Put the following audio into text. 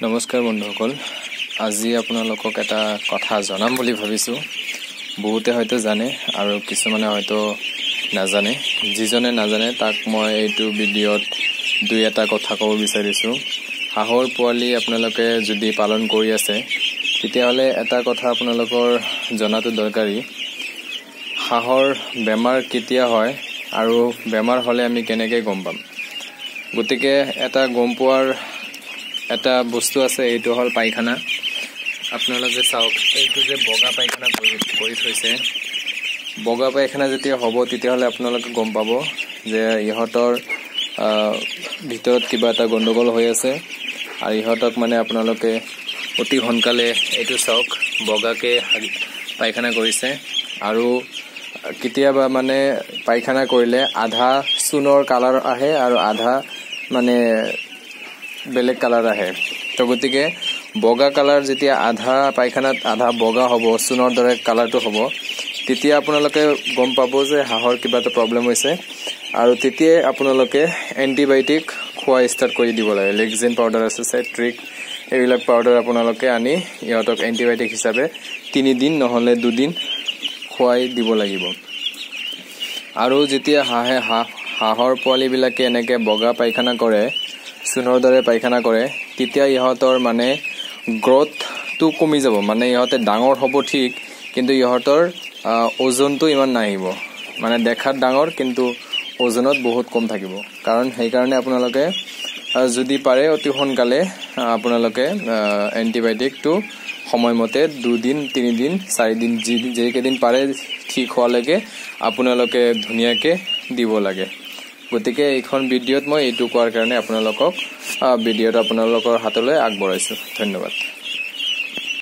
নমস্কাৰ বন্ধুসকল, আজি আপোনালোকক এটা কথা জনাম বুলি ভাবিছোঁ। বহুতে হয়তো জানে আৰু কিছুমানে হয়তো নাজানে। যিজনে নাজানে তাক মই এইটো ভিডিঅ'ত দুই এটা কথা ক'ব বিচাৰিছোঁ। হাঁহৰ পোৱালি আপোনালোকে যদি পালন কৰি আছে তেতিয়াহ'লে এটা কথা আপোনালোকৰ জনাটো দৰকাৰী। হাঁহৰ বেমাৰ কেতিয়া হয় আৰু বেমাৰ হ'লে আমি কেনেকৈ গম পাম। গতিকে এটা গম পোৱাৰ এটা বস্তু আছে, এইটো হ'ল পায়খানা। আপোনালোকে চাওক, এইটো যে বগা পায়খানা কৰি থৈছে, বগা পায়খানা যেতিয়া হ'ব তেতিয়াহ'লে আপোনালোকে গম পাব যে ইহঁতৰ ভিতৰত কিবা এটা গণ্ডগোল হৈ আছে। আৰু ইহঁতক মানে আপোনালোকে অতি সোনকালে এইটো চাওক, বগাকৈ পায়খানা কৰিছে। আৰু কেতিয়াবা মানে পায়খানা কৰিলে আধা চূণৰ কালাৰ আহে আৰু আধা মানে বেলেগ কালাৰ আহে। তো গতিকে বগা কালাৰ যেতিয়া আধা পায়খানাত আধা বগা হ'ব, চূণৰ দৰে কালাৰটো হ'ব, তেতিয়া আপোনালোকে গম পাব যে হাঁহৰ কিবা এটা প্ৰব্লেম হৈছে। আৰু তেতিয়াই আপোনালোকে এণ্টিবায়'টিক খোৱা ষ্টাৰ্ট কৰি দিব লাগে। লেক্সিন পাউডাৰ আছে, চেট্ৰিক, এইবিলাক পাউডাৰ আপোনালোকে আনি ইহঁতক এণ্টিবায়'টিক হিচাপে 3 দিন নহ'লে 2 দিন খুৱাই দিব লাগিব। আৰু যেতিয়া হাঁহৰ পোৱালিবিলাকে এনেকৈ বগা পায়খানা কৰে, চূণৰ দৰে পায়খানা কৰে, তেতিয়া ইহঁতৰ মানে গ্ৰথটো কমি যাব। মানে ইহঁতে ডাঙৰ হ'ব ঠিক, কিন্তু ইহঁতৰ ওজনটো ইমান নাহিব। মানে দেখাত ডাঙৰ কিন্তু ওজনত বহুত কম থাকিব। সেইকাৰণে আপোনালোকে যদি পাৰে অতি সোনকালে আপোনালোকে এণ্টিবায়'টিকটো সময়মতে 2 দিন 3 দিন 4 দিন যেইকেইদিন পাৰে ঠিক হোৱালৈকে আপোনালোকে ধুনীয়াকৈ দিব লাগে। গতিকে এইখন ভিডিঅ'ত মই এইটো কোৱাৰ কাৰণে আপোনালোকৰ হাতলৈ আগবঢ়াইছোঁ। ধন্যবাদ।